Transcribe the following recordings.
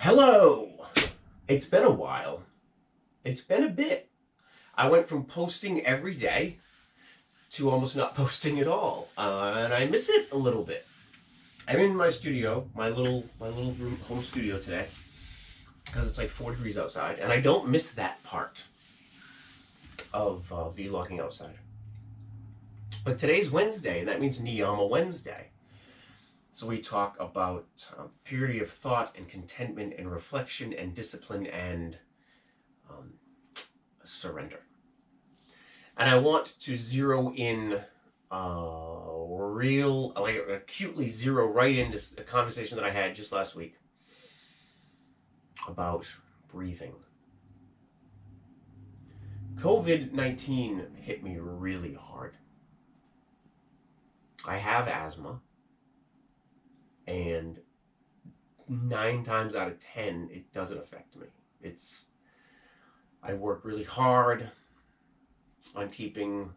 Hello! It's been a while. It's been a bit. I went from posting every day to almost not posting at all, and I miss it a little bit. I'm in my studio, my little room, home studio today, because it's like 4 degrees outside, and I don't miss that part of vlogging outside. But today's Wednesday, and that means Niyama Wednesday. So we talk about purity of thought and contentment and reflection and discipline and surrender. And I want to zero in acutely zero right into a conversation that I had just last week about breathing. COVID-19 hit me really hard. I have asthma, and 9 times out of 10, it doesn't affect me. I work really hard on keeping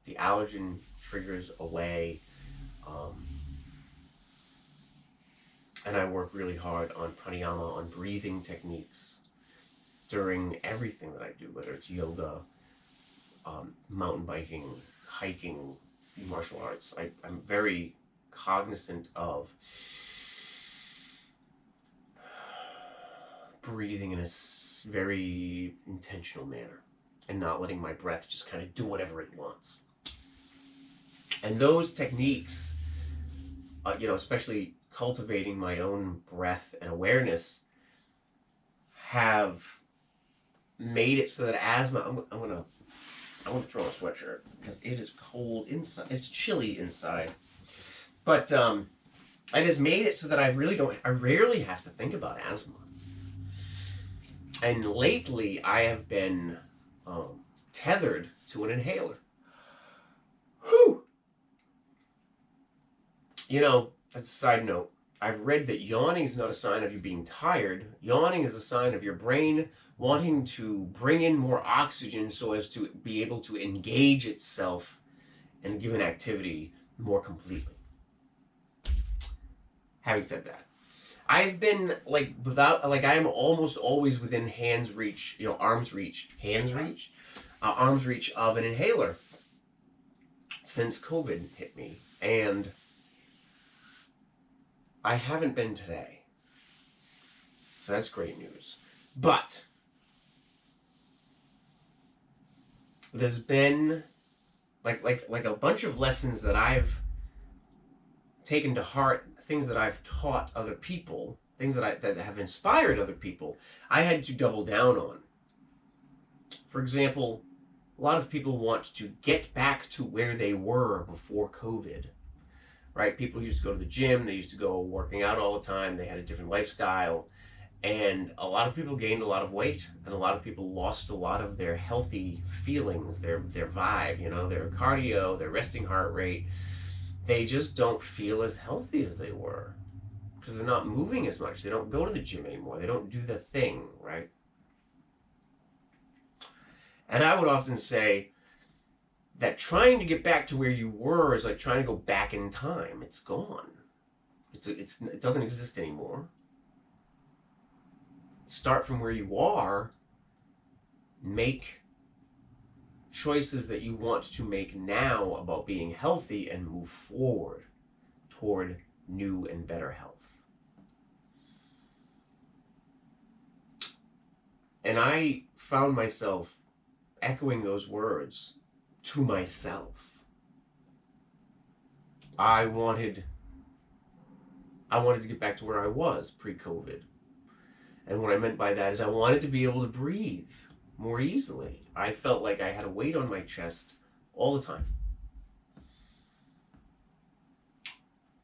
the allergen triggers away, and I work really hard on pranayama, on breathing techniques during everything that I do, whether it's yoga, mountain biking, hiking, martial arts. I'm very cognizant of breathing in a very intentional manner and not letting my breath just kind of do whatever it wants. And those techniques, especially cultivating my own breath and awareness, have made it so that asthma. I'm gonna throw on a sweatshirt because it is cold inside. It's chilly inside, but it has made it so that I rarely have to think about asthma. And lately, I have been tethered to an inhaler. Whew! As a side note, I've read that yawning is not a sign of you being tired. Yawning is a sign of your brain wanting to bring in more oxygen so as to be able to engage itself and give an activity more completely. Having said that, I've been I am almost always within arm's reach of an inhaler since COVID hit me, and I haven't been today. So that's great news. But there's been like a bunch of lessons that I've taken to heart, things that I've taught other people, things that have inspired other people, I had to double down on. For example, a lot of people want to get back to where they were before COVID, right? People used to go to the gym, they used to go working out all the time, they had a different lifestyle, and a lot of people gained a lot of weight, and a lot of people lost a lot of their healthy feelings, their vibe, their cardio, their resting heart rate. They just don't feel as healthy as they were because they're not moving as much. They don't go to the gym anymore. They don't do the thing, right? And I would often say that trying to get back to where you were is like trying to go back in time. It's gone. It doesn't exist anymore. Start from where you are. Make choices that you want to make now about being healthy and move forward toward new and better health. And I found myself echoing those words to myself. I wanted to get back to where I was pre-COVID. And what I meant by that is I wanted to be able to breathe more easily. I felt like I had a weight on my chest all the time.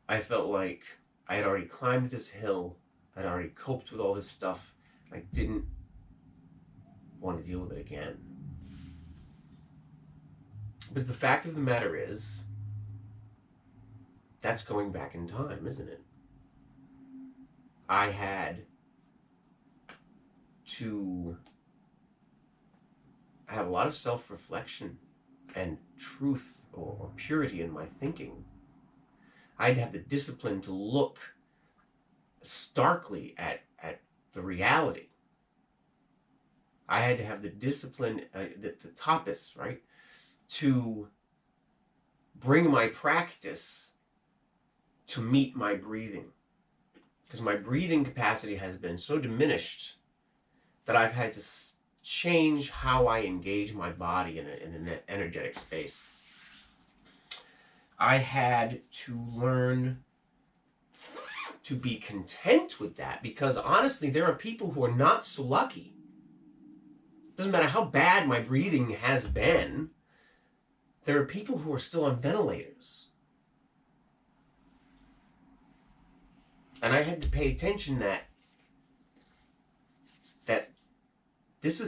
I felt like I had already climbed this hill. I'd already coped with all this stuff. I didn't want to deal with it again. But the fact of the matter is, that's going back in time, isn't it? I had to have a lot of self-reflection and truth or purity in my thinking. I'd have the discipline to look starkly at the reality. I had to have the discipline, the tapas, right, to bring my practice to meet my breathing. Because my breathing capacity has been so diminished that I've had to change how I engage my body in an energetic space. I had to learn to be content with that, because honestly, there are people who are not so lucky. It doesn't matter how bad my breathing has been, there are people who are still on ventilators. And I had to pay attention that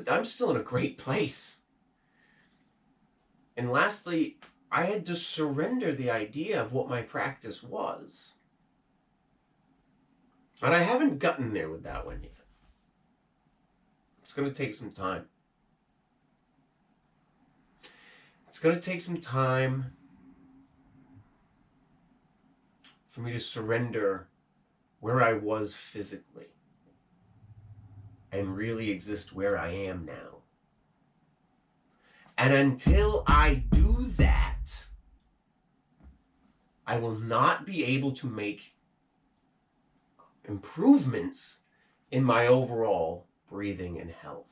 I'm still in a great place. And lastly, I had to surrender the idea of what my practice was. And I haven't gotten there with that one yet. It's going to take some time. It's going to take some time for me to surrender where I was physically and really exist where I am now. And until I do that, I will not be able to make improvements in my overall breathing and health.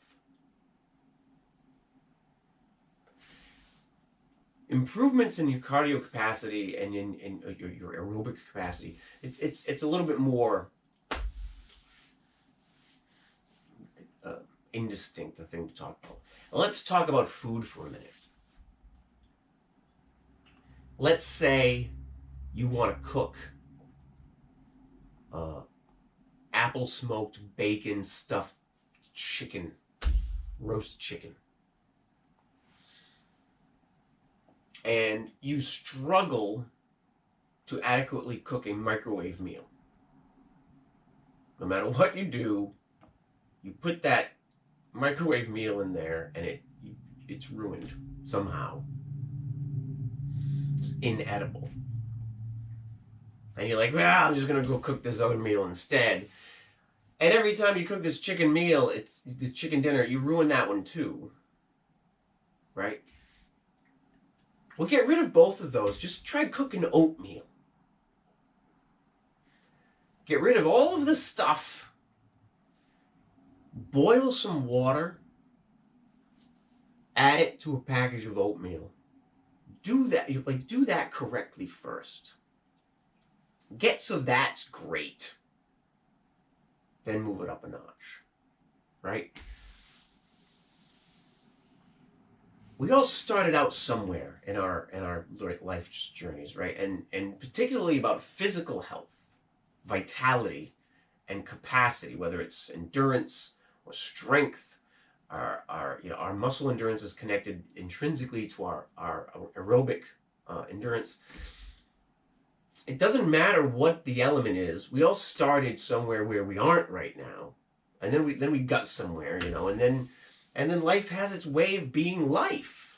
Improvements in your cardio capacity and in your aerobic capacity, it's a little bit more indistinct a thing to talk about. Let's talk about food for a minute. Let's say you want to cook apple smoked bacon stuffed chicken, roast chicken. And you struggle to adequately cook a microwave meal. No matter what you do, you put that microwave meal in there and it's ruined somehow. It's inedible. And you're like, well, I'm just going to go cook this other meal instead. And every time you cook this chicken meal, it's the chicken dinner, you ruin that one too. Right? Well, get rid of both of those. Just try cooking oatmeal. Get rid of all of the stuff. Boil some water. Add it to a package of oatmeal. Do that correctly first. Get so that's great. Then move it up a notch. Right? We all started out somewhere in our life journeys, right? And particularly about physical health, vitality, and capacity, whether it's endurance or strength. Our muscle endurance is connected intrinsically to our aerobic endurance. It doesn't matter what the element is. We all started somewhere where we aren't right now, and then we got somewhere, and then life has its way of being life.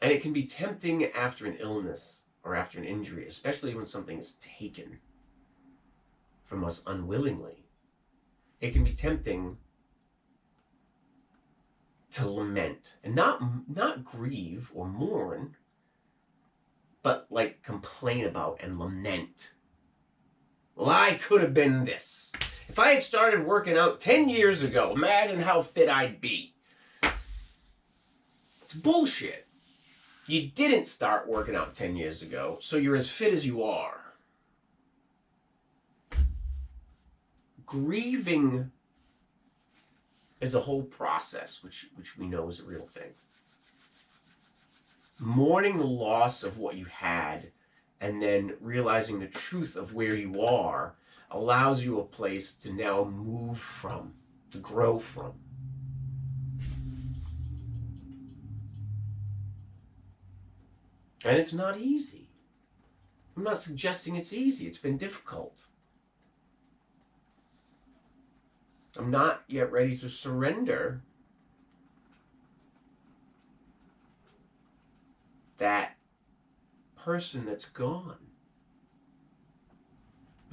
And it can be tempting after an illness or after an injury, especially when something is taken from us unwillingly. It can be tempting to lament and not grieve or mourn, but like complain about and lament. Well, I could have been this. If I had started working out 10 years ago, imagine how fit I'd be. It's bullshit. You didn't start working out 10 years ago, so you're as fit as you are. Grieving is a whole process, which we know is a real thing. Mourning the loss of what you had and then realizing the truth of where you are allows you a place to now move from, to grow from. And it's not easy. I'm not suggesting it's easy. It's been difficult. I'm not yet ready to surrender that person that's gone.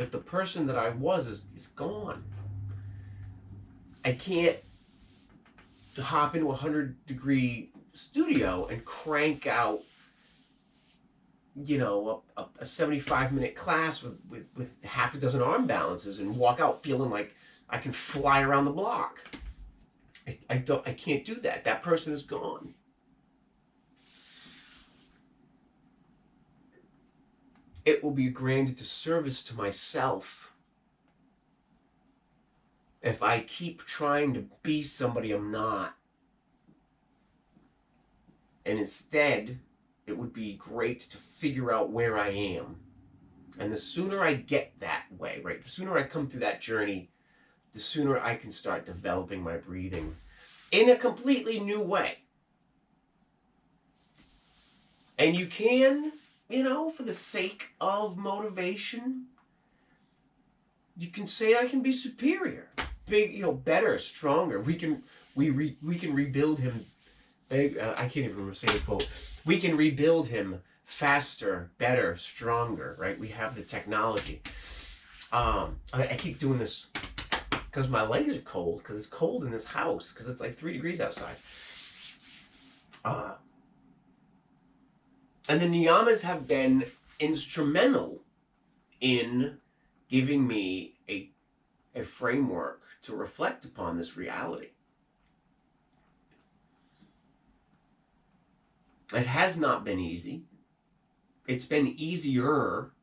But the person that I was is gone. I can't hop into a 100-degree studio and crank out, you know, a 75-minute class with half a dozen arm balances and walk out feeling like I can fly around the block. I can't do that. That person is gone. It will be a grand disservice to myself if I keep trying to be somebody I'm not. And instead, it would be great to figure out where I am. And the sooner I get that way, right, the sooner I come through that journey, the sooner I can start developing my breathing in a completely new way. And you can, you know, for the sake of motivation, you can say I can be superior, big, you know, better, stronger. We can rebuild him. I can't even say the quote. We can rebuild him faster, better, stronger. Right? We have the technology. I keep doing this because my legs are cold. Because it's cold in this house. Because it's like 3 degrees outside. And the niyamas have been instrumental in giving me a framework to reflect upon this reality. It has not been easy. It's been easier.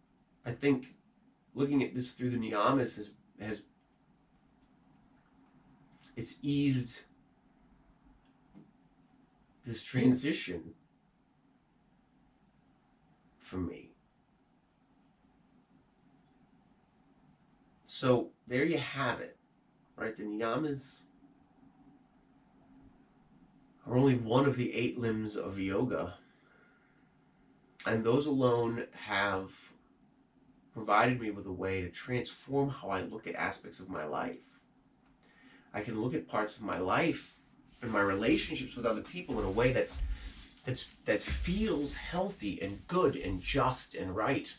I think looking at this through the niyamas has it's eased this transition for me. So there you have it, right? The niyamas are only one of the 8 limbs of yoga, and those alone have provided me with a way to transform how I look at aspects of my life. I can look at parts of my life and my relationships with other people in a way that feels healthy and good and just and right.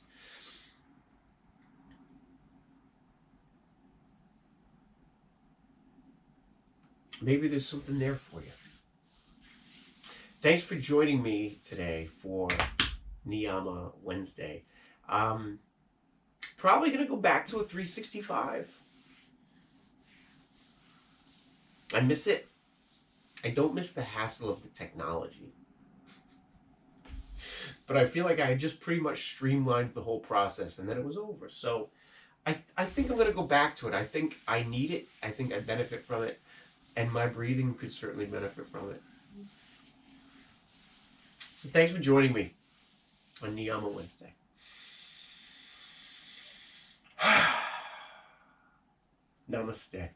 Maybe there's something there for you. Thanks for joining me today for Niyama Wednesday. Probably going to go back to a 365. I miss it. I don't miss the hassle of the technology. But I feel like I had just pretty much streamlined the whole process and then it was over. So I think I'm going to go back to it. I think I need it. I think I benefit from it. And my breathing could certainly benefit from it. So thanks for joining me on Niyama Wednesday. Namaste.